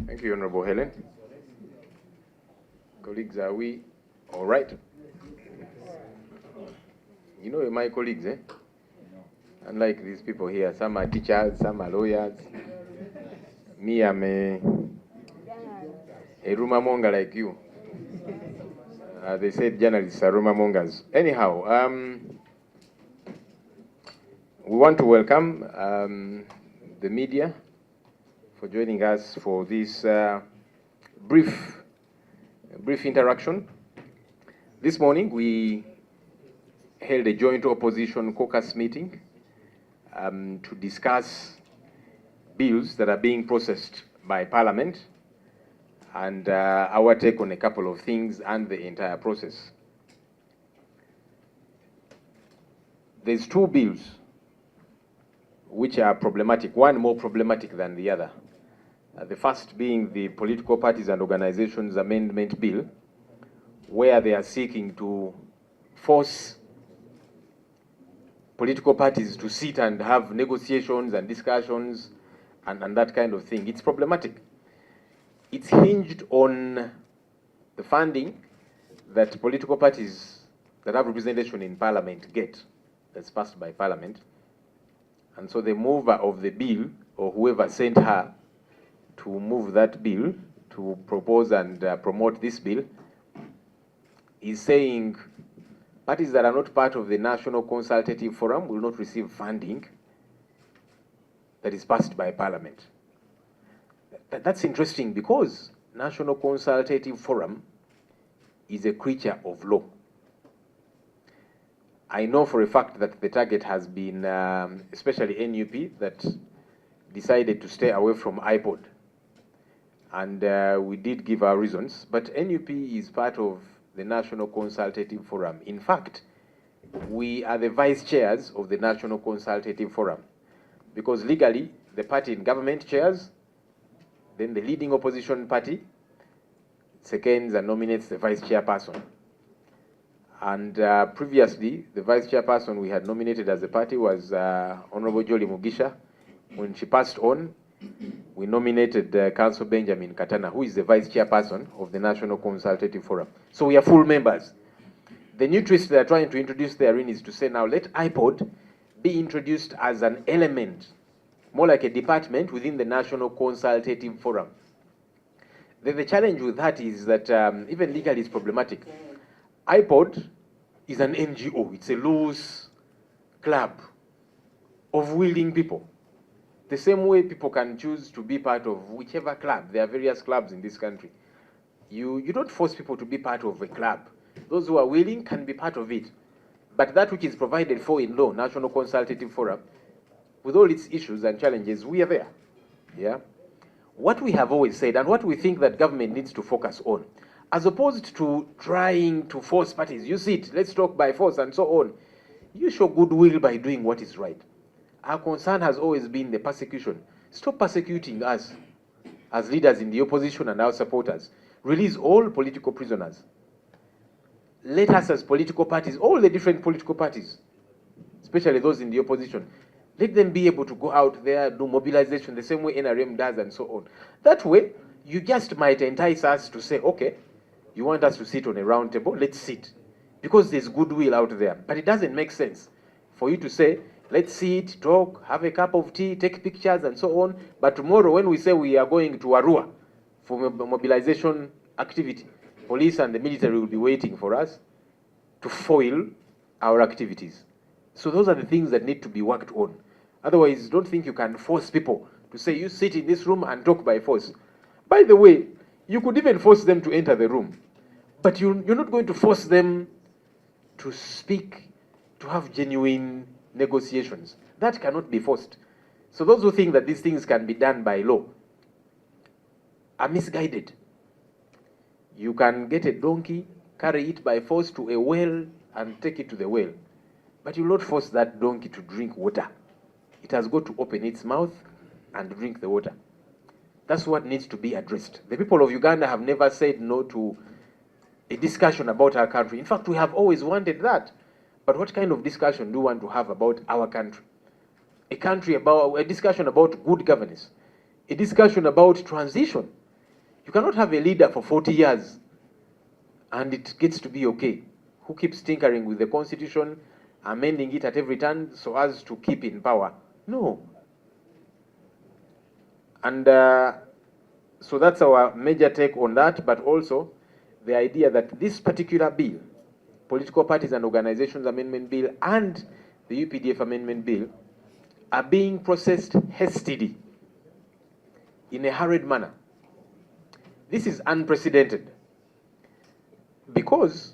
Thank you, Honorable Helen. Colleagues, are we all right? You know my colleagues, eh? Unlike these people here, some are teachers, some are lawyers. Me, I'm a rumor monger like you. They said journalists are rumor mongers. Anyhow, we want to welcome the media for joining us for this brief interaction. This morning we held a joint opposition caucus meeting to discuss bills that are being processed by Parliament and our take on a couple of things and the entire process. There's two bills which are problematic, one more problematic than the other. The first being the Political Parties and Organizations Amendment Bill, where they are seeking to force political parties to sit and have negotiations and discussions and that kind of thing. It's problematic. It's hinged on the funding that political parties that have representation in Parliament get, that's passed by Parliament. And so the mover of the bill, or whoever sent her to move that bill, to propose and promote this bill, is saying parties that are not part of the National Consultative Forum will not receive funding that is passed by Parliament. That's interesting because National Consultative Forum is a creature of law. I know for a fact that the target has been, especially NUP, that decided to stay away from iPod. And we did give our reasons, but NUP is part of the National Consultative Forum. In fact, we are the vice chairs of the National Consultative Forum, because legally, the party in government chairs, then the leading opposition party seconds and nominates the vice chairperson. And previously, the vice chairperson we had nominated as a party was Honorable Jolly Mugisha. When she passed on, we nominated Councillor Benjamin Katana, who is the vice chairperson of the National Consultative Forum. So we are full members. The new twist they are trying to introduce therein is to say, now let iPod be introduced as an element, more like a department within the National Consultative Forum. The challenge with that is that even legally it's problematic. iPod is an NGO. It's a loose club of willing people. The same way people can choose to be part of whichever club. There are various clubs in this country. You don't force people to be part of a club. Those who are willing can be part of it. But that which is provided for in law, National Consultative Forum, with all its issues and challenges, we are there. Yeah? What we have always said, and what we think that government needs to focus on, as opposed to trying to force parties, you sit, let's talk by force and so on, you show goodwill by doing what is right. Our concern has always been the persecution. Stop persecuting us as leaders in the opposition and our supporters. Release all political prisoners. Let us as political parties, all the different political parties, especially those in the opposition, let them be able to go out there, do mobilization the same way NRM does and so on. That way, you just might entice us to say, okay, you want us to sit on a round table, let's sit. Because there's goodwill out there. But it doesn't make sense for you to say, let's sit, talk, have a cup of tea, take pictures and so on. But tomorrow when we say we are going to Arua for mobilization activity, police and the military will be waiting for us to foil our activities. So those are the things that need to be worked on. Otherwise, don't think you can force people to say, you sit in this room and talk by force. By the way, you could even force them to enter the room. But you're not going to force them to speak, to have genuine negotiations. That cannot be forced. So those who think that these things can be done by law are misguided. You can get a donkey, carry it by force to a well and take it to the well. But you will not force that donkey to drink water. It has got to open its mouth and drink the water. That's what needs to be addressed. The people of Uganda have never said no to a discussion about our country. In fact, we have always wanted that. But what kind of discussion do we want to have about our country? A discussion about good governance, a discussion about transition. You cannot have a leader for 40 years and it gets to be okay, who keeps tinkering with the constitution, amending it at every turn so as to keep in power. No. And so that's our major take on that, but also the idea that this particular bill, Political Parties and Organizations Amendment Bill and the UPDF Amendment Bill, are being processed hastily, in a hurried manner. This is unprecedented because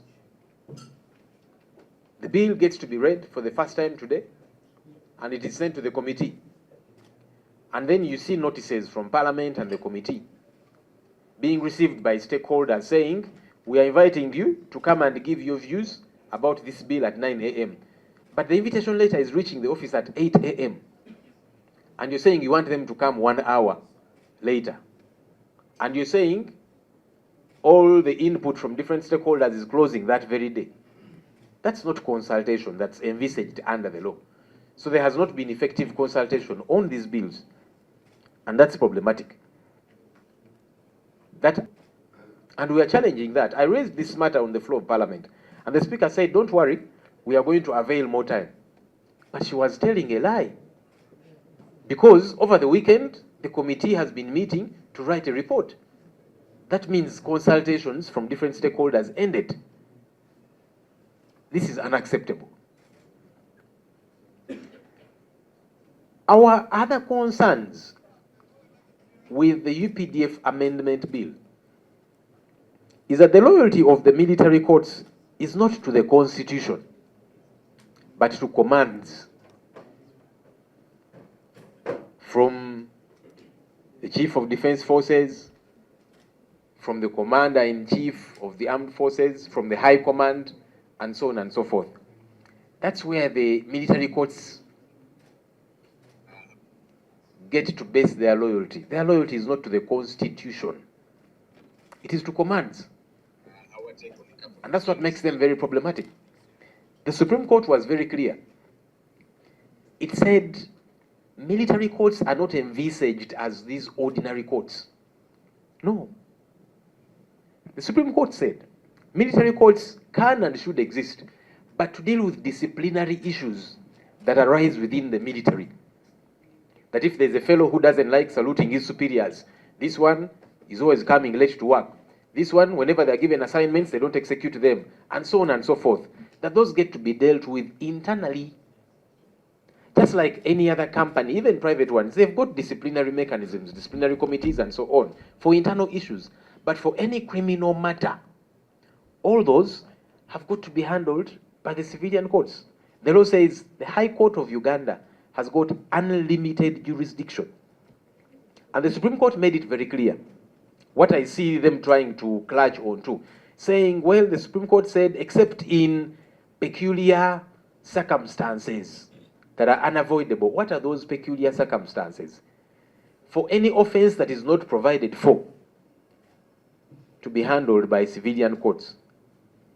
the bill gets to be read for the first time today and it is sent to the committee. And then you see notices from Parliament and the committee being received by stakeholders saying, we are inviting you to come and give your views about this bill at 9 a.m. But the invitation letter is reaching the office at 8 a.m. And you're saying you want them to come 1 hour later. And you're saying all the input from different stakeholders is closing that very day. That's not consultation that's envisaged under the law. So there has not been effective consultation on these bills. And that's problematic. And we are challenging that. I raised this matter on the floor of Parliament. And the Speaker said, don't worry, we are going to avail more time. But she was telling a lie. Because over the weekend, the committee has been meeting to write a report. That means consultations from different stakeholders ended. This is unacceptable. Our other concerns with the UPDF Amendment Bill is that the loyalty of the military courts is not to the Constitution, but to commands from the Chief of Defense Forces, from the Commander-in-Chief of the Armed Forces, from the High Command, and so on and so forth. That's where the military courts get to base their loyalty. Their loyalty is not to the Constitution. It is to commands. And that's what makes them very problematic. The Supreme Court was very clear. It said military courts are not envisaged as these ordinary courts. No. The Supreme Court said military courts can and should exist, but to deal with disciplinary issues that arise within the military. That if there's a fellow who doesn't like saluting his superiors, this one is always coming late to work. This one, whenever they're given assignments, they don't execute them, and so on and so forth. That those get to be dealt with internally. Just like any other company, even private ones, they've got disciplinary mechanisms, disciplinary committees, and so on, for internal issues. But for any criminal matter, all those have got to be handled by the civilian courts. The law says the High Court of Uganda has got unlimited jurisdiction. And the Supreme Court made it very clear. What I see them trying to clutch onto, saying, well, the Supreme Court said, except in peculiar circumstances that are unavoidable. What are those peculiar circumstances? For any offense that is not provided for to be handled by civilian courts.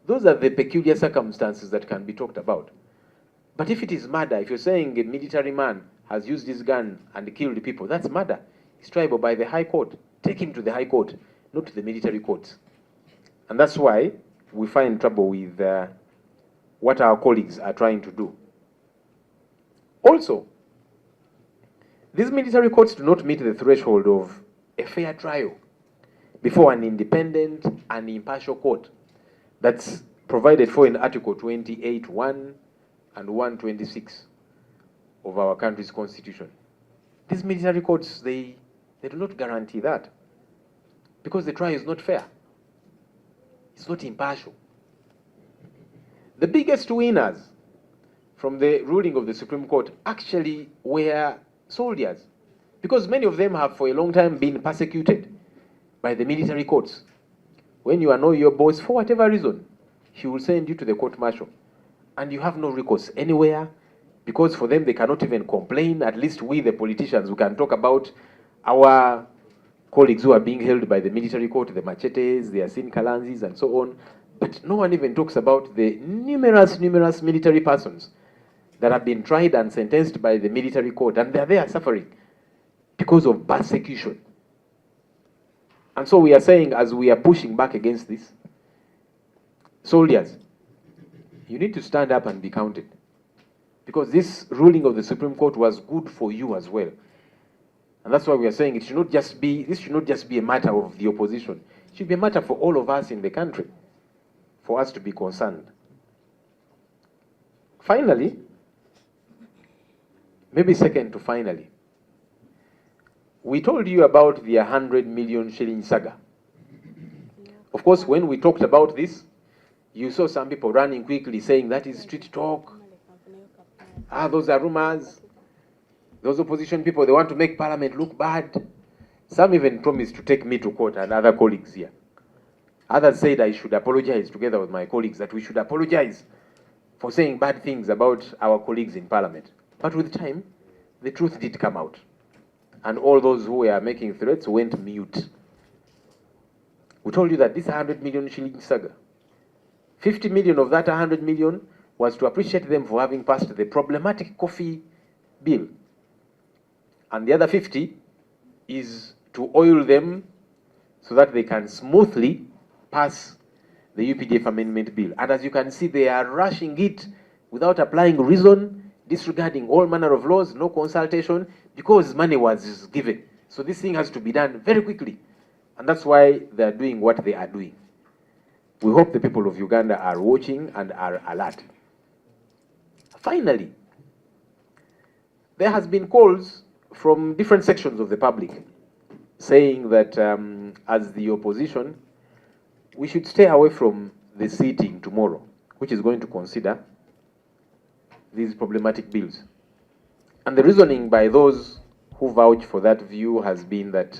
Those are the peculiar circumstances that can be talked about. But if it is murder, if you're saying a military man has used his gun and killed people, that's murder. It's triable by the High Court. Take him to the High Court, not to the military courts. And that's why we find trouble with what our colleagues are trying to do. Also, these military courts do not meet the threshold of a fair trial before an independent and impartial court that's provided for in Article 28(1) and 126 of our country's constitution. These military courts, they do not guarantee that because the trial is not fair. It's not impartial. The biggest winners from the ruling of the Supreme Court actually were soldiers, because many of them have for a long time been persecuted by the military courts. When you annoy your boss for whatever reason, he will send you to the court-martial, and you have no recourse anywhere, because for them they cannot even complain. At least we, the politicians, we can talk about our colleagues who are being held by the military court, the Machetes, the Asin Kalanzis, and so on. But no one even talks about the numerous military persons that have been tried and sentenced by the military court, and they're there suffering because of persecution. And so we are saying, as we are pushing back against this, soldiers, you need to stand up and be counted. Because this ruling of the Supreme Court was good for you as well. And that's why we are saying this should not just be a matter of the opposition. It should be a matter for all of us in the country, for us to be concerned. Finally, maybe second to finally, we told you about the 100 million shilling saga. Of course, when we talked about this, you saw some people running quickly saying that is street talk. Those are rumors. Those opposition people, they want to make Parliament look bad. Some even promised to take me to court and other colleagues here. Others said I should apologize together with my colleagues, that we should apologize for saying bad things about our colleagues in Parliament. But with time, the truth did come out. And all those who were making threats went mute. We told you that this 100 million shilling saga, 50 million of that 100 million was to appreciate them for having passed the problematic coffee bill. And the other 50 is to oil them so that they can smoothly pass the Updf amendment bill. And as you can see, they are rushing it without applying reason, disregarding all manner of laws, no consultation, because money was given. So this thing has to be done very quickly. And that's why they are doing what they are doing. We hope the people of Uganda are watching and are alert. Finally, there has been calls from different sections of the public saying that as the opposition, we should stay away from the sitting tomorrow, which is going to consider these problematic bills. And the reasoning by those who vouch for that view has been that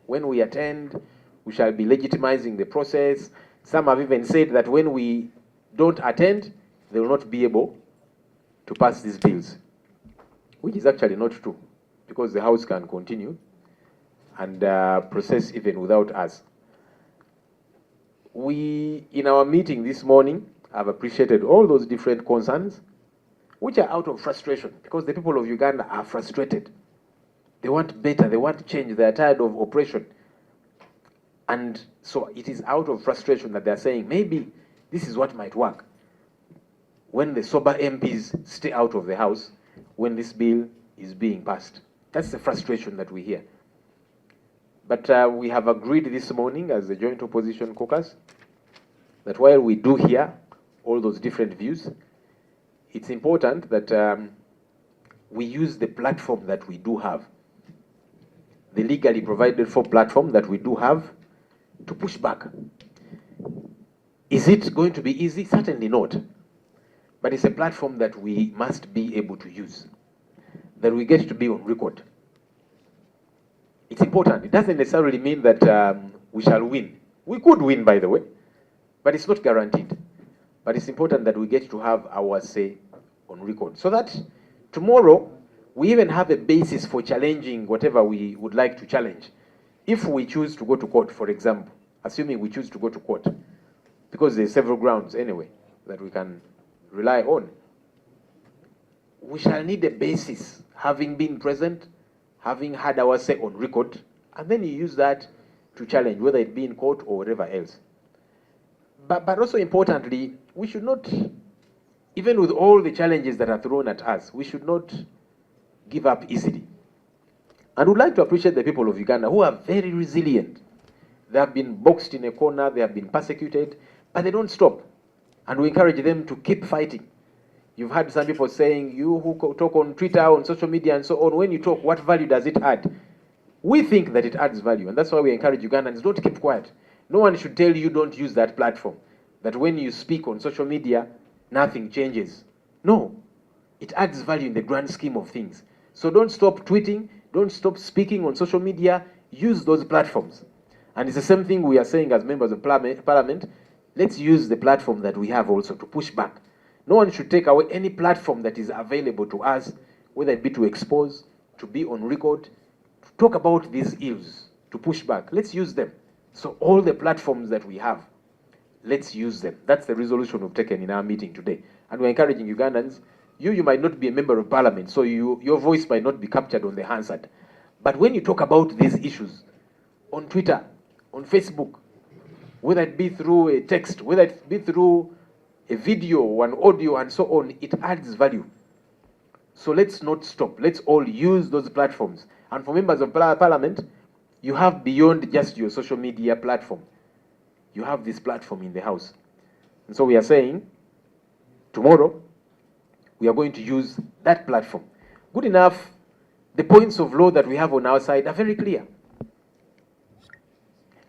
when we attend, we shall be legitimizing the process. Some have even said that when we don't attend, they will not be able to pass these bills, which is actually not true, because the House can continue and process even without us. We, in our meeting this morning, have appreciated all those different concerns, which are out of frustration, because the people of Uganda are frustrated. They want better, they want change, they are tired of oppression. And so it is out of frustration that they are saying, maybe this is what might work. When the sober MPs stay out of the House, when this bill is being passed. That's the frustration that we hear. But we have agreed this morning as the Joint Opposition Caucus that while we do hear all those different views, it's important that we use the platform that we do have, the legally provided for platform that we do have, to push back. Is it going to be easy? Certainly not. But it's a platform that we must be able to use, that we get to be on record. It's important. It doesn't necessarily mean that we shall win. We could win, by the way, but it's not guaranteed. But it's important that we get to have our say on record, so that tomorrow we even have a basis for challenging whatever we would like to challenge. If we choose to go to court, for example, assuming we choose to go to court, because there's several grounds anyway that we can rely on, we shall need a basis, having been present, having had our say on record, and then you use that to challenge, whether it be in court or whatever else. But also importantly, we should not, even with all the challenges that are thrown at us, we should not give up easily. And we'd like to appreciate the people of Uganda who are very resilient. They have been boxed in a corner, they have been persecuted, but they don't stop. And we encourage them to keep fighting. You've heard some people saying, you who talk on Twitter, on social media and so on, when you talk, what value does it add? We think that it adds value, and that's why we encourage Ugandans, don't keep quiet. No one should tell you don't use that platform, that when you speak on social media, nothing changes. No, it adds value in the grand scheme of things. So don't stop tweeting, don't stop speaking on social media, use those platforms. And it's the same thing we are saying as members of Parliament. Let's use the platform that we have also to push back. No one should take away any platform that is available to us, whether it be to expose, to be on record, to talk about these ills, to push back. Let's use them. So all the platforms that we have, let's use them. That's the resolution we've taken in our meeting today. And we're encouraging Ugandans, you might not be a member of Parliament, so your voice might not be captured on the Hansard. But when you talk about these issues on Twitter, on Facebook, whether it be through a text, whether it be through a video or an audio and so on, it adds value. So let's not stop. Let's all use those platforms. And for members of parliament, you have beyond just your social media platform. You have this platform in the House. And so we are saying, tomorrow, we are going to use that platform. Good enough, the points of law that we have on our side are very clear.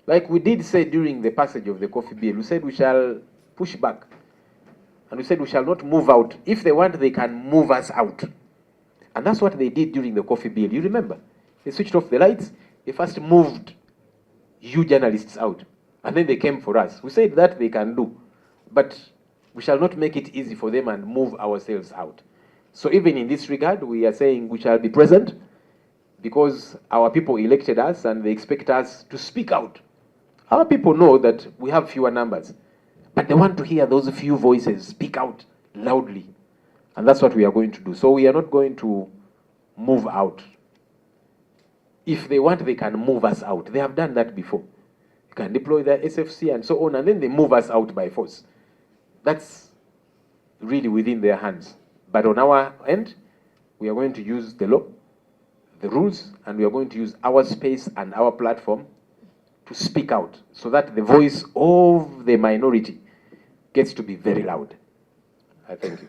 Like we did say during the passage of the coffee bill, we said we shall push back. And we said we shall not move out. If they want, they can move us out. And that's what they did during the coffee bill. You remember? They switched off the lights. They first moved you journalists out. And then they came for us. We said that they can do. But we shall not make it easy for them and move ourselves out. So even in this regard, we are saying we shall be present because our people elected us and they expect us to speak out. Our people know that we have fewer numbers, but they want to hear those few voices speak out loudly. And that's what we are going to do. So we are not going to move out. If they want, they can move us out. They have done that before. You can deploy the SFC and so on, and then they move us out by force. That's really within their hands. But on our end, we are going to use the law, the rules, and we are going to use our space and our platform to speak out so that the voice of the minority gets to be very loud. I thank you.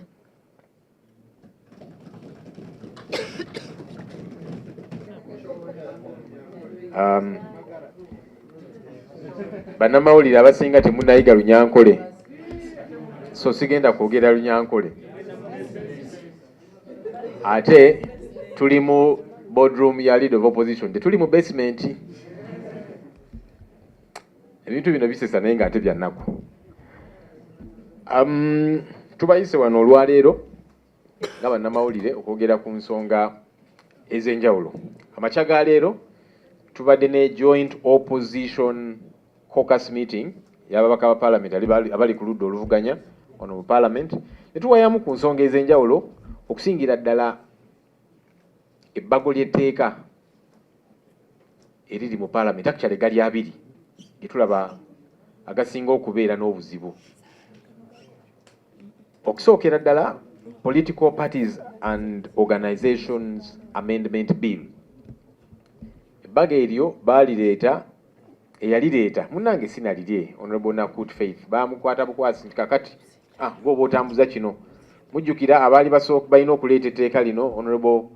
Bannamawulire abasinga temunnayiga Lunyankole, so sigenda kwogera Lunyankole. Ate tuli mu boardroom ya leader of opposition, tetuli mu basement. Ebintu bino bisesa naye nga ate bya nnaku. Tubayise wano olwaleero nga bannamawulire okwogera ku nsonga ez'enjawulo. Amakya ga leero tubadde ne joint opposition caucus meeting y'ababaka ba parliament abali ku ludda oluvuganya wano mu parliament. Ne tuwayamu ku nsonga ez'enjawulo okusingira ddala ebbago ly'etteeka eriri mu parliament. Actually gali abiri ge tulaba agasinga okubeera n'obuzibu. Okusookera ddala Political Parties and Organizations Amendment Bill. Ebbago eryo baalireeta eyalireeta munnange sinalirye Honorable Nakut Faith baamukwata bukwasi kakati ng'oba otambuza kino. Mujjukira abaali balina okuleeta etteeka lino Honorable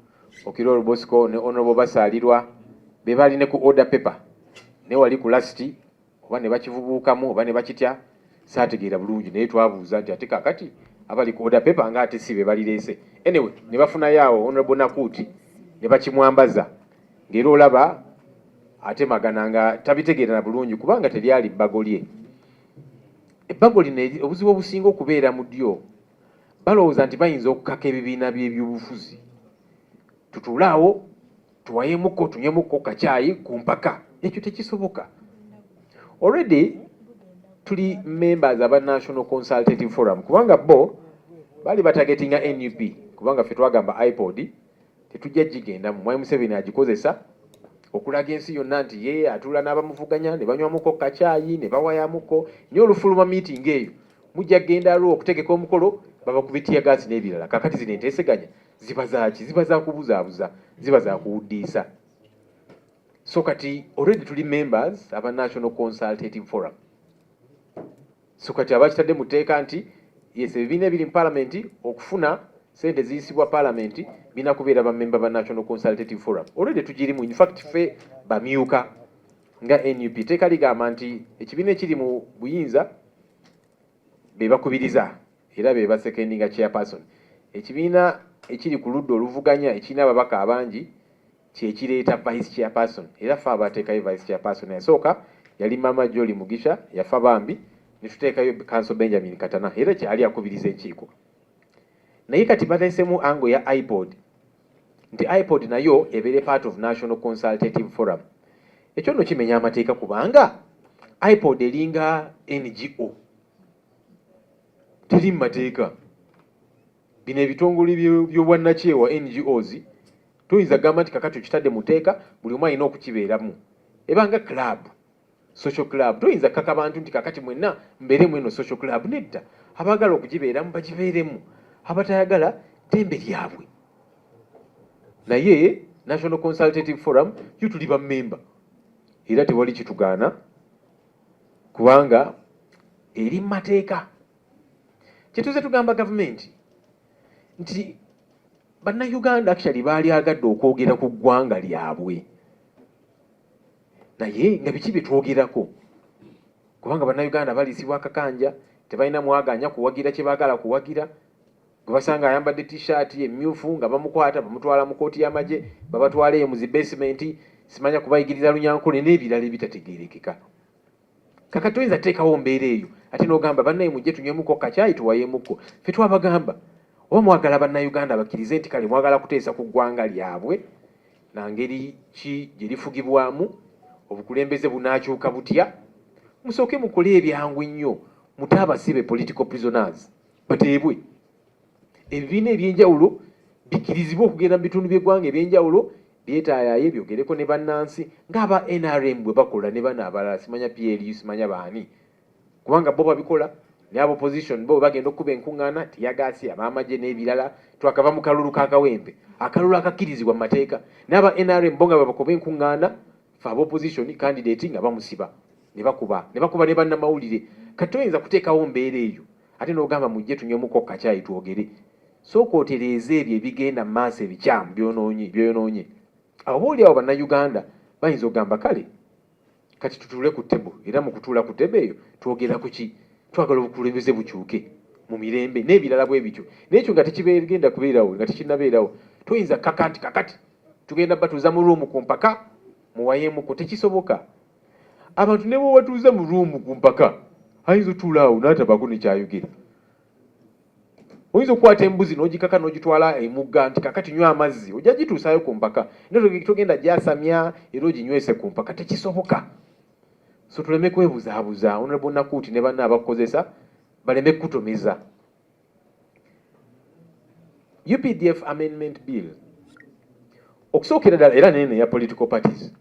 Okiroro Bosco ne Honorable Basaalirwa be baali ne ku order paper ne wali ku lasti oba ne bakivubuukamu oba ne bakitya saategeera bulungi naye twabuuza nti ate kakati abali ku order paper nga ate si be balireese. Anyway ne bafunayo awo Honorable Nakuti ne bakimwambaza ng'era olaba ate magana nga tabitegeera na bulungi kubanga teryali bbago lye. Ebbago lino obuzibu obusinga okubeera mu ddyo balowooza nti bayinza okukaka ebibiina by'ebyobufuzi. Tutuulaawo tuwayemuko tunyemuko kacaayi ku mpaka. Ekyo tekisoboka. Already tuli members aba National Consultative Forum kubanga bo bali batagetinga NUP kubanga ffe twagamba iPod tetujja gigenda mu Mwai Museveni agikozesa okulaga ensi yonna nti ye atula n'abamuvuganya ne banywamuko kacaayi ne bawayamuko nyo olufuluma meeting eyo mujja genda alwo okutegeka omukolo babakubitiya gaasi n'ebirala. Kakati zino enteeseganya ziba zaaki? Ziba za kubuzaabuza, ziba za kuwuddiisa. So kati already tuli members aba National Consultative Forum. So kati abakitadde mu tteeka nti yes ebibiina ebiri mu parliament okufuna sente ziyisibwa parliament bina kubeera bamemba ba National Consultative Forum. Already tugirimu, in fact ffe bamyuka nga NUP tteeka ligamba nti ekibiina ekiri mu buyinza be bakubiriza era be basekendinga chairperson. Ekibiina ekiri ku ludda oluvuganya ekirina ababaka abangi kyekireeta vice chairperson era ffe abateekayo vice chairperson. Yasooka yali Mama Jolly Mugisha yafa bambi ne tuteekayo Council Benjamin Katana era kyali akubiriza enkiiko. Naye kati bateesemu ango ya iPod nti iPod nayo ebeere part of National Consultative Forum. Ekyo nno kimenya amateeka kubanga iPod eringa NGO teri mu mateeka. Bino ebitongole by'obwannakyewa NGOs tuyinza gamba nti kakati okitadde mu teeka buli omu alina okukibeeramu ebanga club. social club. Toyinza kaka bantu nti kakati mwenna mbeeremu eno social club. Nedda, abaagala okugibeeramu bagibeeremu, abatayagala ddembe lyabwe. Naye National Consultative Forum yo tuli bammemba era tewali kitugaana kubanga eri mateeka. Kyetuze tugamba gavumenti nti bannayuganda actually baali agadde okwogera ku ggwanga lyabwe, naye nga biki bye twogerako? Kubanga bannayuganda baliisibwa akakanja, tebalina mwaganya kuwagira kye baagala kuwagira. Gwe basanga ayambadde t-shirt emmyufu nga bamukwata bamutwala mu kooti y'amagye babatwala eyo mu zi basement, simanya kubayigiriza Lunyankole n'ebirala ebitategeerekeka. Kaka toyinza teekawo mbeera eyo ate n'ogamba bannaye mujje tunywemuko kacaayi tuwayemuko. Ffe twabagamba oba mwagala bannayuganda bakkirize nti kale mwagala kuteesa ku ggwanga lyabwe na ngeri ki gye lifugibwamu, obukulembeze bunaakyuka butya, musooke mukole ebyangu ennyo, mute abasibe political prisoners bateebwe. Ebibiina ebyenjawulo bikkirizibwa okugenda mu bitundu by'eggwanga ebyenjawulo byetaayaye byogereko ne bannansi ng'aba NRM bwe bakola ne bano abalala, simanya PLU simanya baani, kubanga bo babikola ne abo opposition bo bagenda okuba enkuŋŋaana tiyagaasi ab'amagye n'ebirala. Twakava mu kalulu k'akawempe, akalulu akakkirizibwa mu mateeka, n'aba NRM bo nga babakoba enkuŋŋaana fe aba opposition candidate nga bamusiba ne bakuba ne bannamawulire. Kati toyinza kuteekawo mbeera eyo ate n'ogamba mujje tunywemuko kacaayi twogere. Sooka otereeze ebyo ebigenda mu maaso ebikyamu byonoonye. Awo boolyawo bannayuganda bayinza okugamba kale kati tutuule ku ttebo, era mu kutuula ku ttebo eyo twogera ku ki? Twagala obukulembeze bukyuke mu mirembe n'ebirala bwe bityo. N'ekyo nga tekigenda kubeerawo, nga tekinnabeerawo. Toyinza kakati tugenda batuuza mu ruumu ku mpaka muwayemuko, tekisoboka. Abantu ne bwebatuuza mu ruumu ku mpaka ayinza otuula awo n'atabaako nekyayogera. Oyinza okukwata embuzi n'ogikaka n'ogitwala emugga nti kakati nywa amazzi, ojja gituusaayo ku mpaka. Naye togenda gyasamya era oginywese ku mpaka, tekisoboka. So tuleme kwebuzaabuza. Honorable Nakuti ne banna abakozesa baleme kutomeza. UPDF Amendment Bill okusookera ddala era nene ya political parties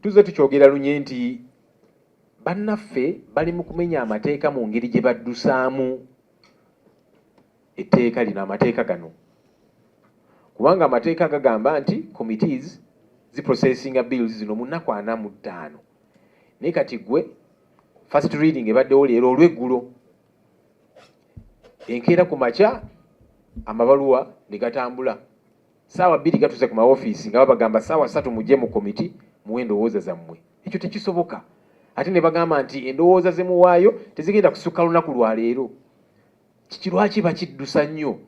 tuze tukyogera lunye nti bannaffe bali mu kumenya amateeka mu ngeri gye baddusaamu etteeka lino, amateeka gano, kubanga amateeka gagamba nti committees ziprocessinga bills zino mu nnaku 45. Naye kati gwe first reading ebaddewo leero olw'eggulo, enkeera ku makya amabaluwa ne gatambula, ssaawa 2 gatuuse ku maofiisi nga babagamba ssaawa 3 mujje mu komiti muwe endowooza zammwe. Ekyo tekisoboka. Ate ne bagamba nti endowooza ze muwaayo tezigenda kusukka lunaku lwa leero. Kiki lwaki bakiddusa nnyo?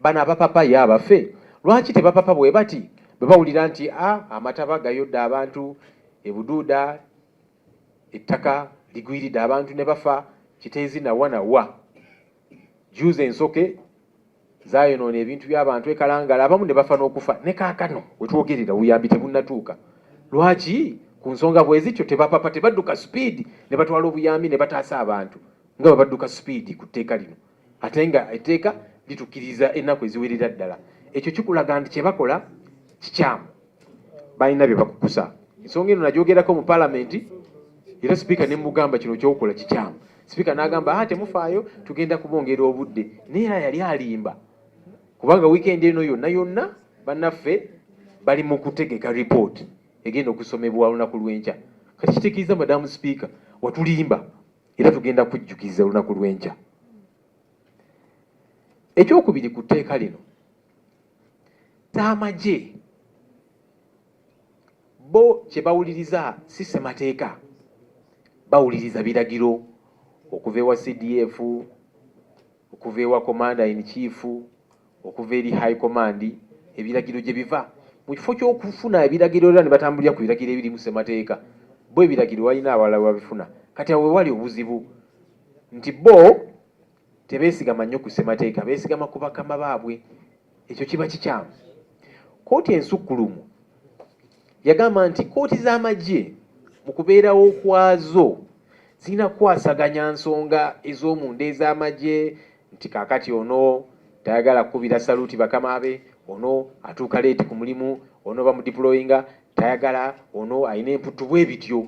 Bano abapapa ye abaffe lwaki tebapapa bwe bati bwe bawulira nti amataba gayodde abantu, ebuduuda ettaka ligwiridde abantu ne bafa, kiteezi nawa juuze ensoke zaayonoona ebintu by'abantu ekalangala, abamu ne bafa n'okufa. Ne kaakano we twogerera buyambi tebunnatuuka. Lwaki ku nsonga bwe zityo tebapapa tebadduka speed ne batwala obuyambi ne bataasa abantu nga babadduka speed ku tteeka lino, ate nga etteeka litukkiriza ennaku eziwerera ddala? Ekyo kikulaga nti kye bakola kikyamu, balina bye bakukusa. Ensonga eno nagyogerako mu palamenti era sipiika ne mugamba kino kyokola kikyamu. Sipiika n'agamba temufaayo tugenda kubongera obudde, naye era yali alimba kubanga weekend eno yonna bannaffe bali mu kutegeka report egenda okusomebwa olunaku lw'enkya. Kati kitegeeza madamu sipiika watulimba era tugenda kujjukiza olunaku lw'enkya. Ekyokubiri ku tteeka lino, amagye bo kye bawuliriza si ssemateeka, bawuliriza biragiro okuva ewa CDF, okuva ewa commander in chief, okuva eri high command, ebiragiro gye biva. Mu kifo ky'okufuna ebiragiro era ne batambulira ku biragiro ebiri mu ssemateeka, bo ebiragiro walina abalala babifuna. Kati awo wali obuzibu nti bo tebeesigama nnyo ku ssemateeka, beesigama ku bakama baabwe. Ekyo kiba kikyamu. Kooti ensukkulumu yagamba nti kooti z'amagye mu kubeerawo kwazo zirina kukwasaganya nsonga ez'omunda ez'amagye, nti kaakati ono tayagala kukubira saluuti bakama be, ono atuuka leeti ku mulimu, ono bamudiployinga tayagala ono ayina emputtu bwe bityo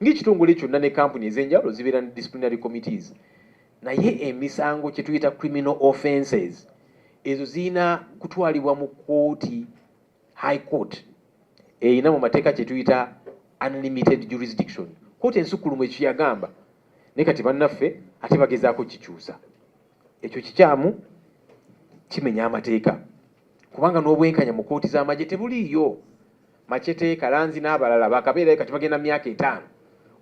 ng'ekitongole kyonna ne kampuni ez'enjawulo zibeera ne disciplinary committees naye emisango kye tuyita criminal offences ezo zirina kutwalibwa mu kooti high court erina mu mateeka kye tuyita unlimited jurisdiction kooti ensukkulumu ekyo yagamba naye kati bannaffe ate bagezaako kikyusa ekyo kikyamu kimenya amateeka kubanga n'obwenkanya mu kooti z'amagye tebuliiyo Machete Kalanzi n'abalala bakabeerayo kati bagenda myaka 5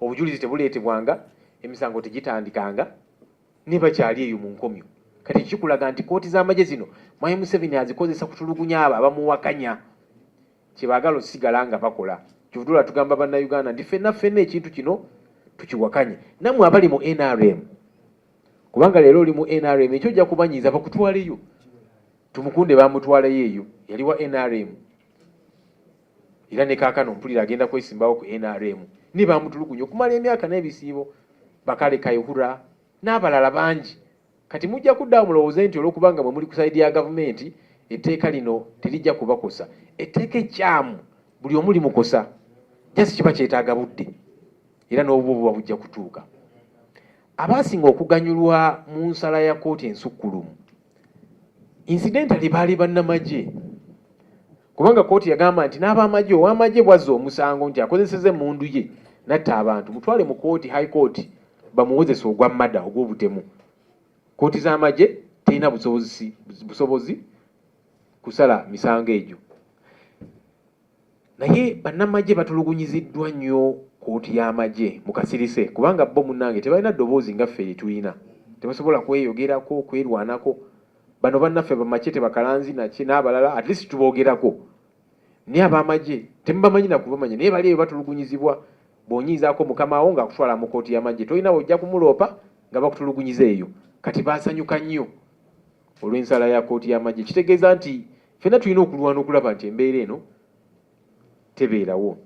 obujulizi tebuleetebwanga emisango tegitandikanga ne bakyali eyo mu nkomyo kati kikulaga nti kooti z'amagye zino Mwai Museveni azikozesa kutulugunya abo abamuwakanya kyebaagala osigala nga bakola kivudula tugamba bannayuganda ndi ffenna ekintu kino tukiwakanye nammwe abali mu NRM kubanga leero oli mu NRM ekyo ojja kubanyiiza bakutwaleyo tumukunde bamutwaleyo eyo yali wa NRM era ne kaakano mpulira agenda kwesimbawo ku NRM ne bamutulugunya okumala emyaka n'ebisiibo Bakale Kayihura n'abalala bangi kati mujja kuddawo mulowooze nti olw'okubanga mwe muli ku saidi ya gavumenti etteeka lino terijja kubakosa etteeka ekyamu buli omuli mukosa jasi kiba kyetaaga budde era n'obuba bujja kutuuka abaasinga okuganyulwa mu nsala ya kooti ensukkulumu incidentally baali bannamagye kubanga kooti yagamba nti n'abamagye ow'amagye bwazza omusango nti akozeseza emmundu ye natta abantu mutwale mu kooti high court bamuwozesa ogwa madda ogw'obutemu kooti z'amagye terina busobozi kusala misango egyo naye bannamagye batulugunyiziddwa nnyo kooti y'amagye mu kasirise kubanga bo munnange tebalina ddoboozi nga ffe tulina tebasobola kweyogerako kwerwanako bano bannaffe bamachete Bakalanzi naki n'abalala at least tuboogerako naye ab'amagye temubamanyi na kubamanya naye bali eyo batulugunyizibwa bw'onyiizaako mukama wo ng'akutwala mu kooti y'amagye tolina ojja kumuloopa nga bakutulugunyiza eyo kati baasanyuka nnyo olw'ensala ya kooti y'amagye kitegeeza nti ffenna tulina okulwana okulaba nti embeera eno tebeerawo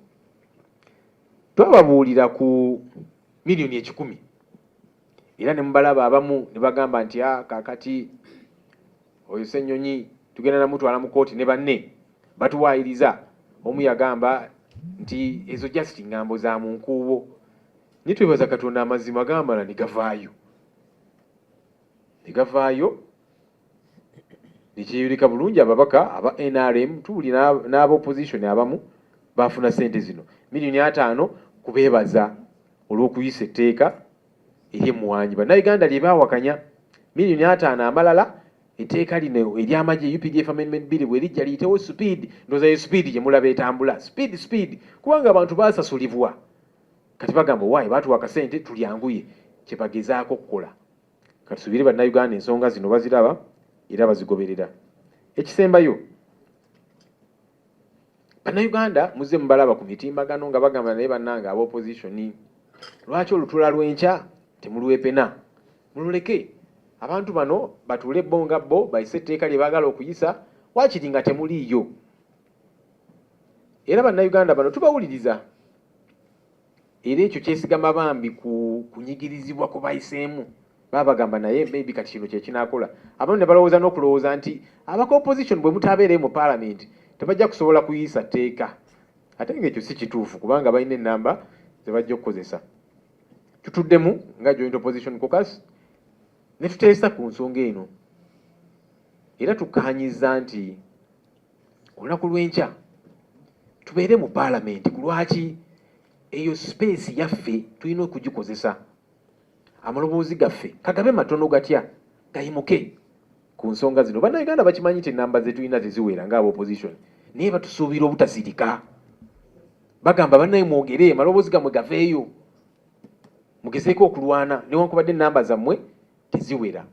twababuulira ku miliyoni 10 era ne mubalaba abamu ne bagamba nti kaakati oyo Ssenyonyi tugenda namutwala mu kooti ne banne batuwaayiriza omu yagamba nti ezo just ngambo za mu nkuubo naye twebaza Katonda amazima gambala ne gavaayo nekyeyoleka bulungi ababaka aba NRM tuli n'aba opposition abamu bafuna sente zino miliyoni 5 kubeebaza olw'okuyisa etteeka ery'emmuwanyi bannayuganda lye baawakanya miliyoni 5 amalala etteeka lino ery'amagye UPDF Amendment Bill bwe lijja liyitewo speed ndowooza yo speed gye mulaba etambula speed kubanga abantu baasasulibwa kati bagamba waayi baatuwa akasente tulyanguye kye bagezaako okukola kati subire bannayuganda ensonga zino baziraba era bazigoberera ekisembayo bannayuganda muze mubalaba ku mitimbagano nga bagamba naye bannanga aba opposition lwaki olutula lw'enkya temulwepena mululeke abantu bano batule bo nga bo bayise etteeka lye baagala okuyisa wakiri nga temuliiyo era bannayuganda bano tubawuliriza era ekyo kyesigama bambi kunyigirizibwa ku bayiseemu babagamba naye maybe kati kino kyekinakola abamu ne balowooza n'okulowooza nti abaka opposition bwe mutaabeereyo mu parliament tebajja kusobola kuyisa tteeka ate ng'ekyo si kituufu kubanga balina ennamba ze bajja okukozesa tutuddemu nga joint opposition caucus ne tuteesa ku nsonga eno era tukkaanyiza nti olunaku lw'enkya tubeere mu parliament ku lwaki eyo space yaffe tulina okugikozesa amaloboozi gaffe kagabe matono gatya gayimuke ku nsonga zino bannayuganda bakimanyi ti ennamba ze tulina teziwera ng'aba opposition naye batusuubira obutasirika bagamba bannaye mwogere amaloboozi gammwe gaveeyo mugezeeko okulwana newankubadde ennamba zammwe teziwera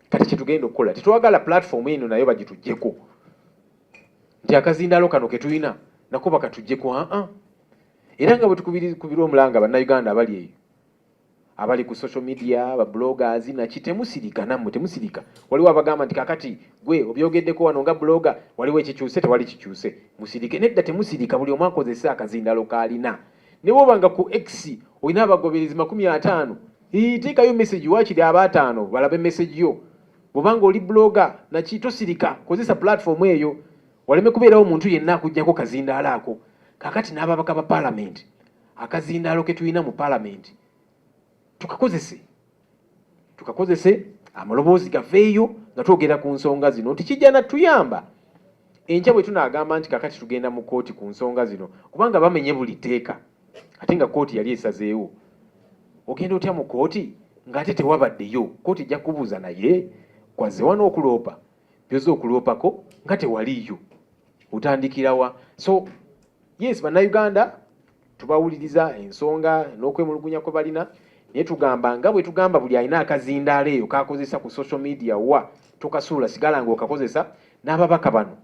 kati kyetugenda okukola tetwagala platform eno nayo bagitugyeko nti akazindaalo kano ke tulina nako bakatugyeko era nga bwe tukubira omulanga bannayuganda abali eyo abali ku social media ba bloggers naki temusirika nammwe temusirika waliwo abagamba nti kakati gwe obyogeddeko wano nga blogger waliwo ekikyuse tewali kikyuse musirike nedda temusirika buli omu akozesa akazindaalo kaalina ne bw'obanga ku X olina abagoberezi 50 teekayo message wakiri aba 5 balabe message yo bw'obanga oli blogger naki tosirika kozesa platform eyo waleme kubeerawo omuntu yenna akuggyako kazindaalo ako kakati n'ababaka ba parliament akazindaalo ke tulina mu parliament tukakozese amaloboozi gafeeyo nga twogera ku nsonga zino nti kijja natuyamba enkya bwe tunaagamba nti kakati tugenda mu kooti ku nsonga zino kubanga bamenye buli tteeka ate nga kooti yali esazeewo ogenda otya mu kooti ng'ate tewabaddeyo kooti ejja kubuuza naye kwaze wano okuloopa byoza okuloopako nga tewaliiyo otandikirawa. So yes, bannayuganda tubawuliriza ensonga n'okwemulugunya kwe balina naye tugamba nga bwe tugamba buli alina akazindaalo eyo kakozesa ku social media wa tokasuula sigala ng'okakozesa n'ababaka bano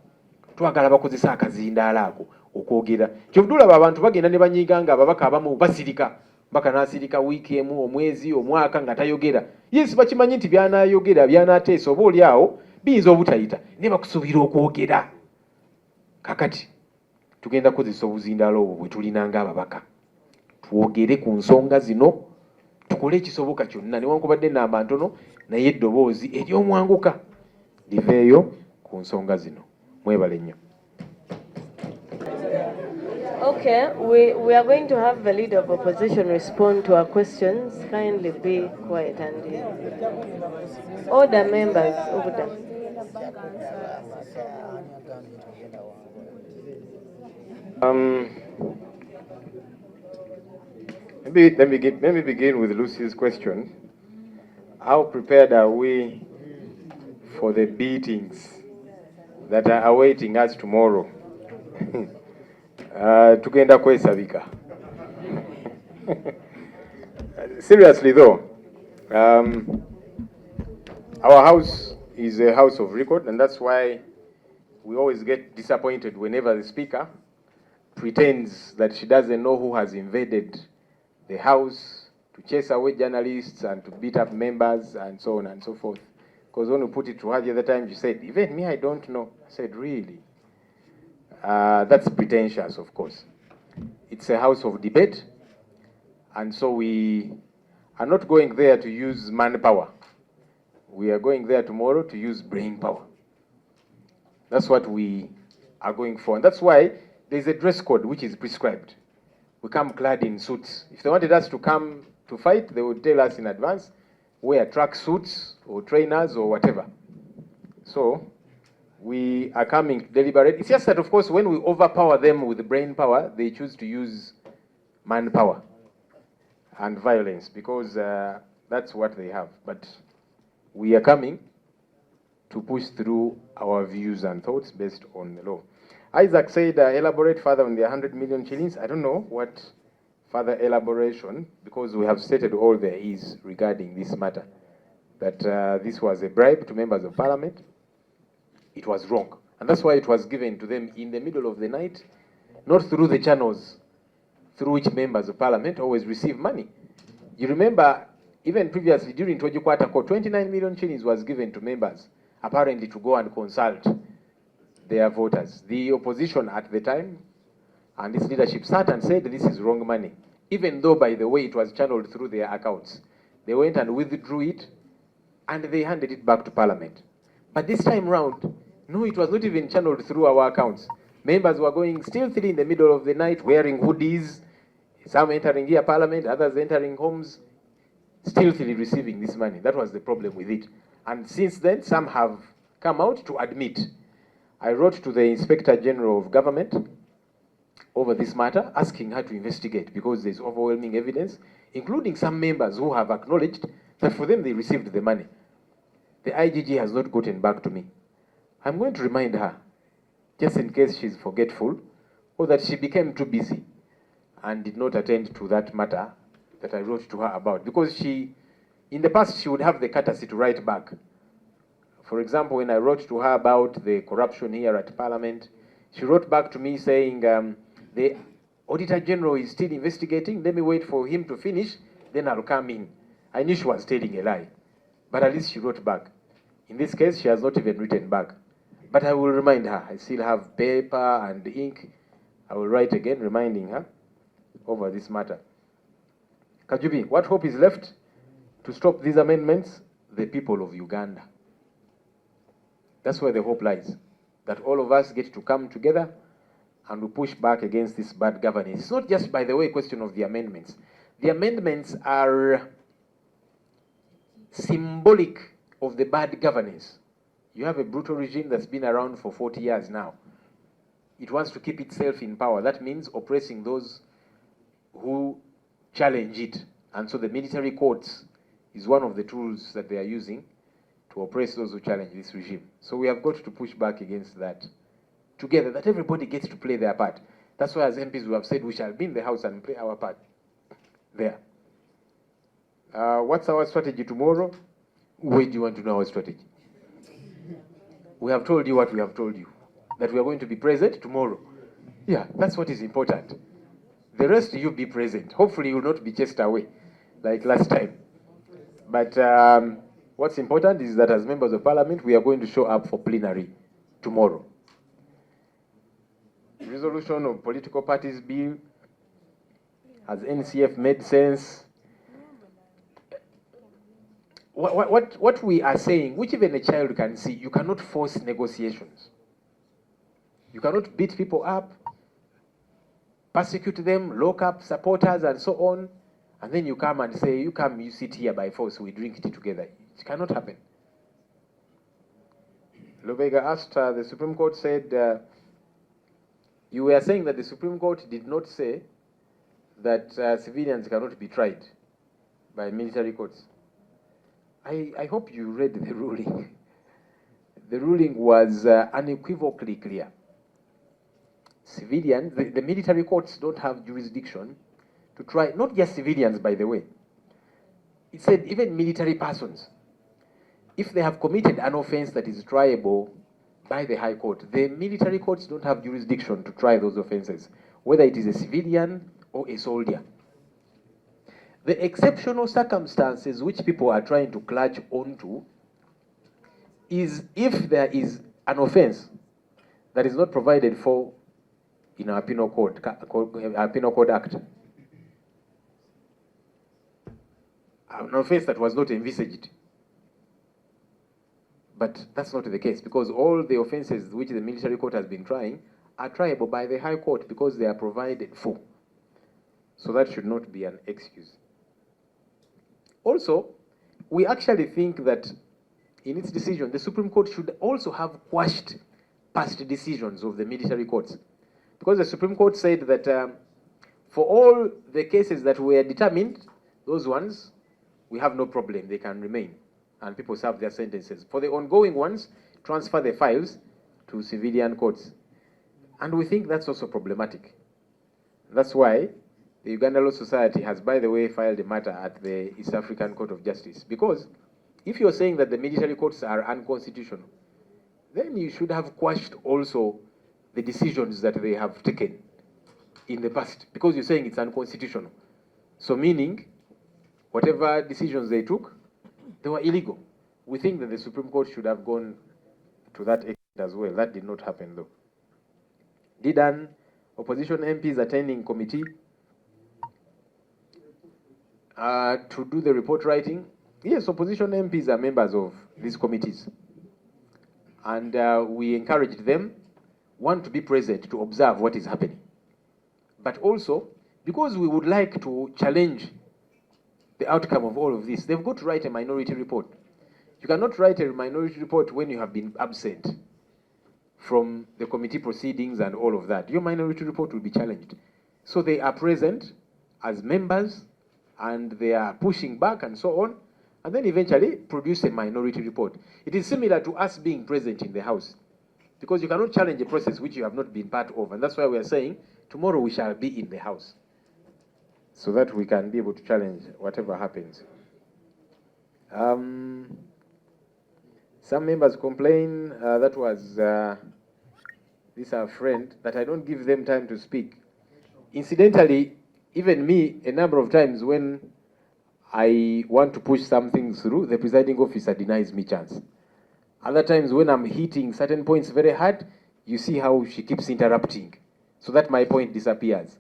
twagala bakozesa akazindaalo ako okwogera kyovudulaba abantu bagenda ne banyiiga nga ababaka abamu basirika mpaka n'asirika wiiki emu omwezi omwaka nga tayogera. Yes, bakimanyi nti byanaayogera byanaateesa oba oli awo biyinza obutayita ne bakusuubira okwogera. Kakati tugenda kukozesa obuzindaalo obwo bwe tulina ng'ababaka twogere ku nsonga zino tukole ekisoboka kyonna newankubadde ennamba ntono naye eddoboozi ery'omwanguka liveeyo ku nsonga zino. Mwebale nnyo. Okay, we are going to have the leader of opposition respond to our questions. Kindly be quiet and order, members. Order. Let me begin with Lucy's question. How prepared are we for the beatings that are awaiting us tomorrow? Tugenda kwesabika. Seriously though, our house is a house of record, and that's why we always get disappointed whenever the speaker pretends that she doesn't know who has invaded the house to chase away journalists and to beat up members and so on and so forth. Because when we put it to her the other time, she said, even me, I don't know. I said, really? That's pretentious, of course. It's a house of debate, and so we are not going there to use manpower. We are going there tomorrow to use brain power. That's what we are going for, and that's why there's a dress code which is prescribed. We come clad in suits. If they wanted us to come to fight, they would tell us in advance, wear track suits or trainers or whatever. So we are coming to deliberate. It's just that, of course, when we overpower them with brain power, they choose to use manpower and violence because that's what they have. But we are coming to push through our views and thoughts based on the law. Isaac said, elaborate further on the 100 million shillings. I don't know what further elaboration, because we have stated all there is regarding this matter, that this was a bribe to members of parliament. It was wrong. And that's why it was given to them in the middle of the night, not through the channels through which members of parliament always receive money. You remember, even previously during Tojikwata Court, 29 million shillings was given to members, apparently to go and consult their voters. The opposition at the time and its leadership sat and said this is wrong money, even though, by the way, it was channeled through their accounts. They went and withdrew it and they handed it back to parliament. But this time round, no, it was not even channeled through our accounts. Members were going stealthily in the middle of the night, wearing hoodies, some entering here parliament, others entering homes, stealthily receiving this money. That was the problem with it. And since then, some have come out to admit. I wrote to the Inspector General of Government over this matter, asking her to investigate because there's overwhelming evidence, including some members who have acknowledged that for them they received the money. The IGG has not gotten back to me. I'm going to remind her, just in case she's forgetful, or that she became too busy and did not attend to that matter that I wrote to her about. Because she, in the past, she would have the courtesy to write back. For example, when I wrote to her about the corruption here at Parliament, she wrote back to me saying, the Auditor General is still investigating, let me wait for him to finish, then I'll come in. I knew she was telling a lie, but at least she wrote back. In this case, she has not even written back. But I will remind her. I still have paper and ink. I will write again, reminding her over this matter. Kajubi, what hope is left to stop these amendments? The people of Uganda. That's where the hope lies. That all of us get to come together and we push back against this bad governance. It's not just, by the way, a question of the amendments. The amendments are symbolic of the bad governance. You have a brutal regime that's been around for 40 years now. It wants to keep itself in power. That means oppressing those who challenge it. And so the military courts is one of the tools that they are using to oppress those who challenge this regime. So we have got to push back against that together, that everybody gets to play their part. That's why as MPs we have said we shall be in the House and play our part there. What's our strategy tomorrow? Where do you want to know our strategy? We have told you what we have told you, that we are going to be present tomorrow. Yeah, that's what is important. The rest, you be present. Hopefully you will not be chased away like last time. But what's important is that as members of parliament, we are going to show up for plenary tomorrow. Resolution of political parties bill. Has NCF made sense? What we are saying, which even a child can see, you cannot force negotiations. You cannot beat people up, persecute them, lock up supporters and so on, and then you come and say, you sit here by force, we drink tea together. It cannot happen. Lubega asked, the Supreme Court said, you were saying that the Supreme Court did not say that civilians cannot be tried by military courts. I hope you read the ruling. The ruling was unequivocally clear. Civilians, the military courts don't have jurisdiction to try, not just civilians, by the way. It said even military persons, if they have committed an offense that is triable by the High Court, the military courts don't have jurisdiction to try those offenses, whether it is a civilian or a soldier. The exceptional circumstances which people are trying to clutch onto is if there is an offense that is not provided for in our Penal Code, our Penal Code Act. An offense that was not envisaged. But that's not the case, because all the offenses which the military court has been trying are triable by the High Court because they are provided for. So that should not be an excuse. Also, we actually think that in its decision, the Supreme Court should also have quashed past decisions of the military courts. Because the Supreme Court said that for all the cases that were determined, those ones, we have no problem, they can remain, and people serve their sentences. For the ongoing ones, transfer the files to civilian courts. And we think that's also problematic. That's why the Uganda Law Society has, by the way, filed a matter at the East African Court of Justice. Because if you're saying that the military courts are unconstitutional, then you should have quashed also the decisions that they have taken in the past, because you're saying it's unconstitutional. So meaning, whatever decisions they took, they were illegal. We think that the Supreme Court should have gone to that extent as well. That did not happen though. Didan, opposition MPs attending committee to do the report writing. Yes, opposition MPs are members of these committees. And we encouraged them, one, to be present to observe what is happening. But also, because we would like to challenge the outcome of all of this, they've got to write a minority report. You cannot write a minority report when you have been absent from the committee proceedings and all of that. Your minority report will be challenged. So they are present as members, and they are pushing back and so on, and then eventually produce a minority report. It is similar to us being present in the House, because you cannot challenge a process which you have not been part of, and that's why we are saying tomorrow we shall be in the House, so that we can be able to challenge whatever happens. Some members complain, that was this our friend, that I don't give them time to speak. Incidentally, even me, a number of times when I want to push something through, the presiding officer denies me chance. Other times when I'm hitting certain points very hard, you see how she keeps interrupting, so that my point disappears.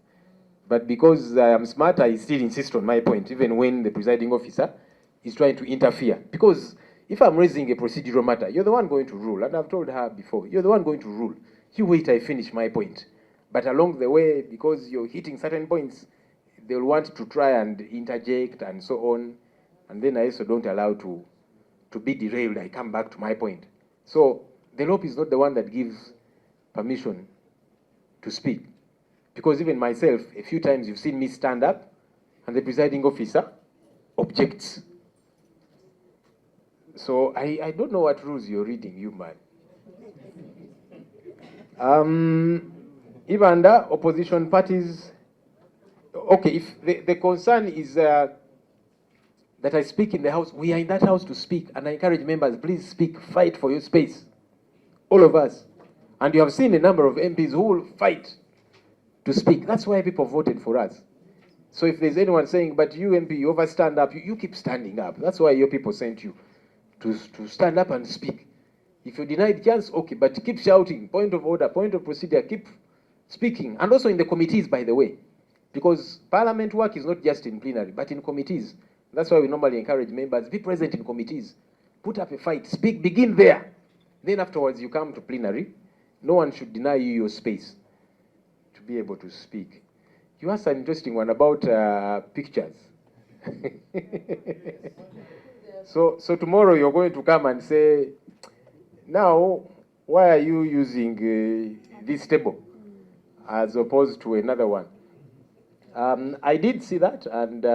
But because I am smart, I still insist on my point, even when the presiding officer is trying to interfere. Because if I'm raising a procedural matter, you're the one going to rule, and I've told her before, you're the one going to rule. You wait, I finish my point, But along the way, because you're hitting certain points, they'll want to try and interject and so on. And then I also don't allow to be derailed. I come back to my point. So the LOP is not the one that gives permission to speak. Because even myself, a few times you've seen me stand up and the presiding officer objects. So I don't know what rules you're reading, you man. Even the opposition parties, okay, if the concern is that I speak in the House, we are in that House to speak, and I encourage members, please speak, fight for your space, all of us. And you have seen a number of MPs who will fight to speak. That's why people voted for us. So if there's anyone saying, but you MP, you overstand up, you keep standing up. That's why your people sent you to stand up and speak. If you denied chance, okay, but keep shouting, point of order, point of procedure, keep speaking. And also in the committees, by the way, because parliament work is not just in plenary, but in committees. That's why we normally encourage members, be present in committees, put up a fight, speak, begin there. Then afterwards you come to plenary. No one should deny you your space to be able to speak. You asked an interesting one about pictures. So tomorrow you're going to come and say, now, why are you using this table as opposed to another one? I did see that, and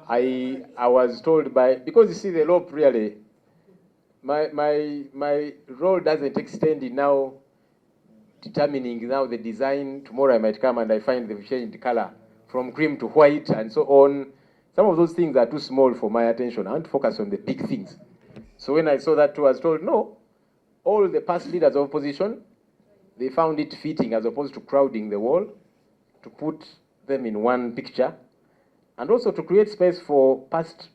I was told by, because you see the law really, my role doesn't extend in now determining now the design. Tomorrow I might come and I find they've changed color from cream to white and so on. Some of those things are too small for my attention. I want to focus on the big things. So when I saw that too, I was told, no, all the past leaders of opposition, they found it fitting, as opposed to crowding the wall, to put them in one picture, and also to create space for past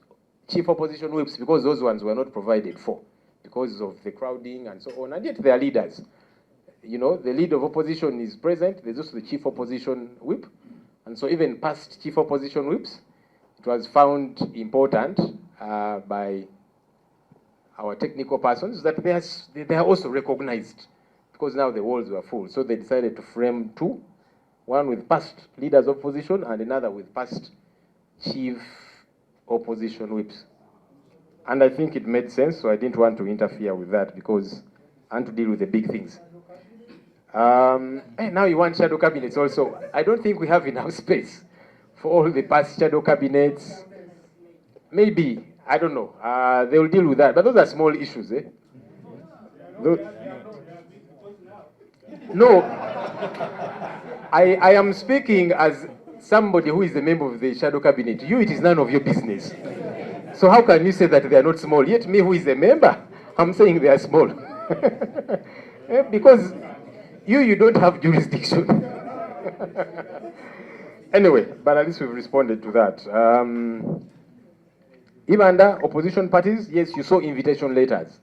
chief opposition whips, because those ones were not provided for, because of the crowding and so on. And yet they are leaders. You know, the leader of opposition is present. There's also the chief opposition whip. And so even past chief opposition whips, it was found important by our technical persons that they are also recognized, because now the walls were full. So they decided to frame two, one with past leaders of opposition and another with past chief opposition whips. And I think it made sense, so I didn't want to interfere with that, because I want to deal with the big things. And now you want shadow cabinets also. I don't think we have enough space for all the past shadow cabinets. Maybe, I don't know. They will deal with that, but those are small issues, eh? No, I am speaking as somebody who is a member of the shadow cabinet. You, it is none of your business. So how can you say that they are not small? Yet me, who is a member, I'm saying they are small. Because you don't have jurisdiction. Anyway, but at least we've responded to that. Even under opposition parties, yes, you saw invitation letters.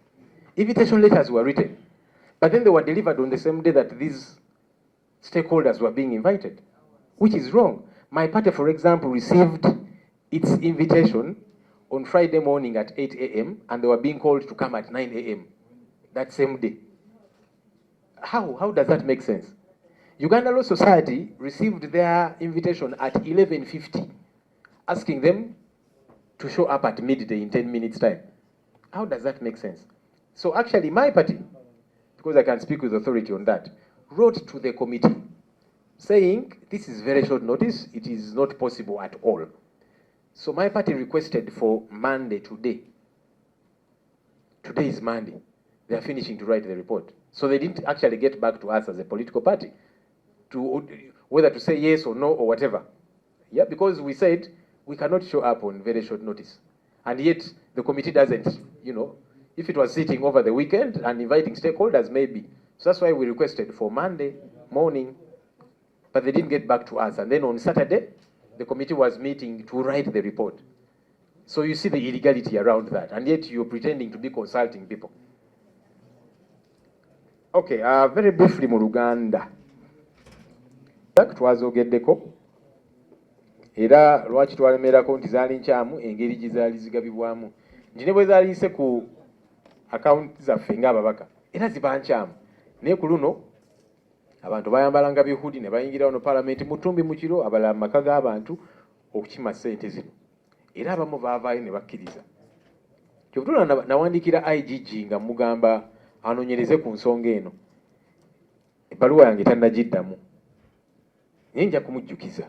Invitation letters were written, but then they were delivered on the same day that these stakeholders were being invited, which is wrong. My party, for example, received its invitation on Friday morning at 8 a.m. and they were being called to come at 9 a.m. that same day. How does that make sense? Uganda Law Society received their invitation at 11:50, asking them to show up at midday in 10 minutes time. How does that make sense? So actually my party, because I can speak with authority on that, wrote to the committee saying this is very short notice, it is not possible at all. So my party requested for Monday today. Today is Monday. They are finishing to write the report. So they didn't actually get back to us as a political party to whether to say yes or no or whatever. Yeah, because we said we cannot show up on very short notice. And yet the committee doesn't, you know, if it was sitting over the weekend and inviting stakeholders, maybe. So that's why we requested for Monday morning, but they didn't get back to us. And then on Saturday, the committee was meeting to write the report. So you see the illegality around that, and yet you're pretending to be consulting people. Okay, very briefly mu Luganda. Twazogeddeko era lwaki twalemerako nti zaali nkyamu engeri gye zaali zigabibwamu nti ne bwe zaaliise ku akawunti zaffe ng'ababaka era ziba nkyamu naye ku luno abantu bayambalanga bihudi ne bayingira wano palamenti mutumbi mu kiro abalala maka g'abantu okukima ssente zino era abamu baavaayo ne bakkiriza. Kyobutula nawandiikira IGG nga mugamba anoonyereze ku nsonga eno, ebbaluwa yange tannagiddamu naye nja kumujjukiza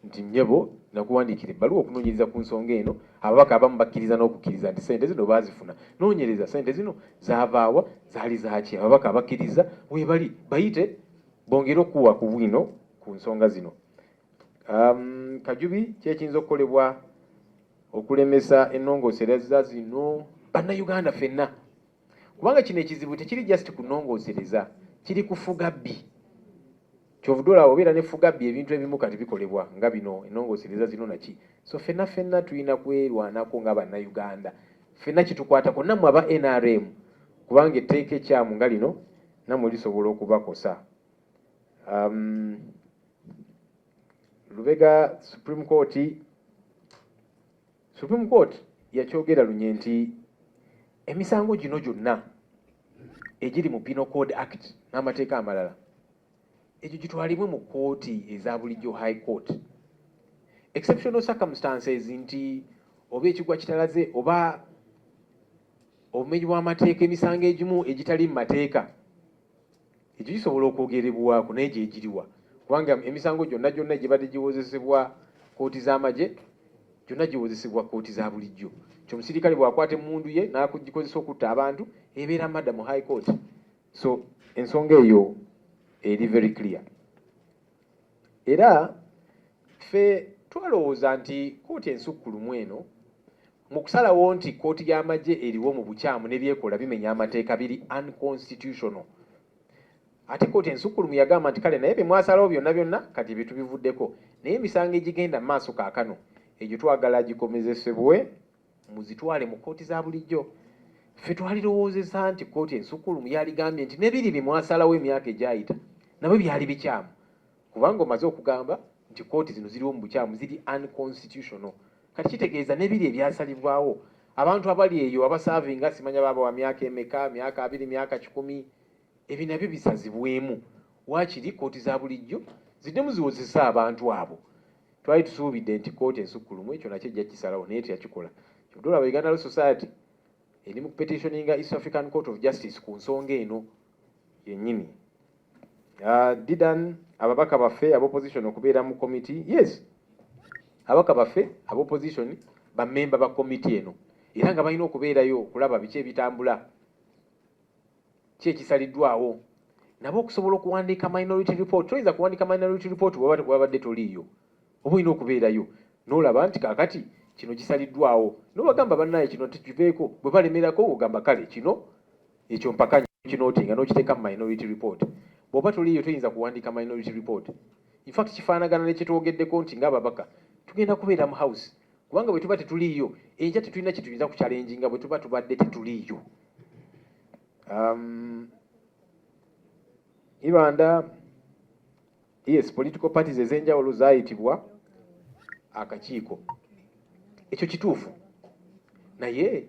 nti nnyebo nakuwandiikira ebbaluwa okunoonyereza ku nsonga eno. Ababaka abamu bakkiriza n'okukkiriza nti ssente zino baazifuna, noonyereza ssente zino zaavaawa, zaali zaaki. Ababaka abakkiriza weebali bayite bongere okuwa ku bwino ku nsonga zino. Kajubi kyekiyinza okukolebwa okulemesa ennongoosereza zino bannayuganda ffenna, kubanga kino ekizibu tekiri just kunongoosereza, kiri kufuga bbi. Kyovuddoola obeera ne fuga bbi ebintu ebimu kati bikolebwa nga bino ennongoosereza zino naki. So ffenna tulina kwerwanako nga bannayuganda, ffenna kitukwatako, nammwe aba NRM, kubanga etteeka ekyamu nga lino nammwe lisobola okubakosa. Lubega Supreme Court yakyogera lunye nti emisango gino gyonna egiri mu Penal Code Act n'amateeka amalala egyo gitwalibwe mu kkooti eza bulijjo High Court. Exceptional circumstances nti oba ekigwa kitalaze oba obumenyi bw'amateeka, emisango egimu egitali mu mateeka, egyo gisobola okwogerebwako naye gyegiriwa, kubanga emisango gyonna egibadde giwozesebwa kkooti z'amagye gyonna giwozesebwa kkooti za bulijjo. Kyomusirikale bw'akwata emmundu ye n'agikozesa okutta abantu ebeera madda mu High Court. So ensonga eyo eri very clear. Era ffe twalowooza nti kkooti ensukkulumu eno mu kusalawo nti kkooti y'amagye eriwo mu bukyamu n'ebyekola bimenya amateeka biri unconstitutional. Ate kkooti ensukkulumu yagamba nti kale naye bye mwasalawo byonna kati bye tubivuddeko, naye emisango egigenda mu maaso kaakano egyo twagala gikomezesebwe muzitwale mu kkooti za bulijjo. Ffe twalirowoozesa nti kkooti ensukkulumu yaligambye nti n'ebiri bye mwasalawo emyaka egyayita nabyo byali bikyamu, kubanga omaze okugamba nti kkooti zino ziriwo mu bukyamu, ziri unconstitutional. Kati kitegeeza n'ebiri ebyasalibwawo abantu abali eyo abasaavinga simanya baaba wa myaka emeka, myaka 2, myaka 10, ebyo nabyo bisazibwemu. Waakiri kkooti za bulijjo ziddemu ziwozesa abantu abo. Twali tusuubidde nti kkooti ensukkulumu ekyo nakyo ejja kisalawo naye teyakikola. Kyodoola Uganda Law Society eri mu petitioninga East African Court of Justice ku nsonga eno yennyini. Didan ababaka baffe ab'opposition okubeera mu committee, yes, ababaka baffe ab'opposition bammemba ba committee eno era nga balina okubeerayo okulaba biki ebitambula, ki ekisaliddwawo, nabo okusobola okuwandiika minority report. Toyinza kuwandiika minority report wabadde toliiyo, oba olina okubeerayo n'olaba nti kaakati kino kisaliddwawo, n'obagamba bannaye kino tekiveeko. Bwe balemerako ogamba kale kino ekyo mpaka kinootinga n'okiteeka mu minority report. Bw'oba toliiyo toyinza kuwandiika minority report. In fact kifaanagana ne kyetwogeddeko nti ng'ababaka tugenda kubeera mu house, kubanga bwe tuba tetuliiyo enkya tetulina kye tuyinza kukyalenjinga bwe tuba tubadde tetuliiyo. Ibanda, yes, political parties ez'enjawulo zaayitibwa akakiiko. Ekyo kituufu, naye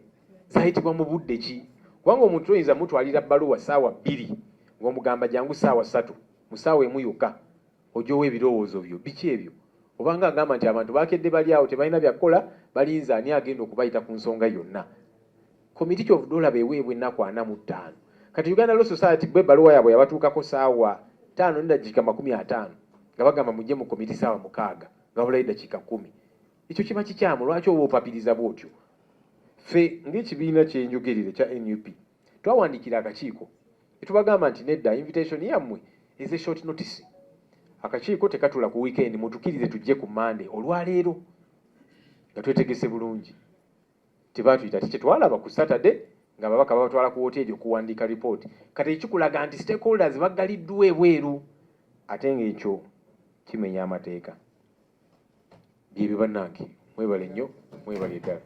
zaayitibwa mu budde ki? Kubanga omuntu oyinza mutwalira bbaluwa ssaawa 2 ng'omugamba jangu ssaawa 3 mu ssaawa emu yokka ojjowa ebirowoozo byo. Biki ebyo? Obanga agamba nti abantu bakedde bali awo tebalina byakukola, balinza ani agenda okubayita ku nsonga yonna. Komiti Kyovudoola beeweebwa ennaku 45. Kati Uganda Law Society bwe ebbaluwa yaabwe yabatuukako ssaawa 5 n'eddakiika 50 nga bagamba mujje mu komiti ssaawa 6 nga bulayo eddakiika 10. Ekyo kiba kikyamu. Lwaki oba opapiriza bw'otyo? Ffe ng'ekibiina kyenjogerere kya NUP twawandiikira akakiiko etubagamba nti nedda invitation yammwe eze short notice. Akakiiko tekatula ku weekend, mutukirize tujje ku Monday olwaleero nga twetegese bulungi. Tebaatuyita tikitwalaba ku Saturday nga babaka babatwala ku hoteeri okuwandiika report. Kati ekikulaga nti stakeholders baggaliddwa ebweru, ate ng'ekyo kimenya amateeka. Byebyo bannange, mwebale nnyo, mwebale ddala.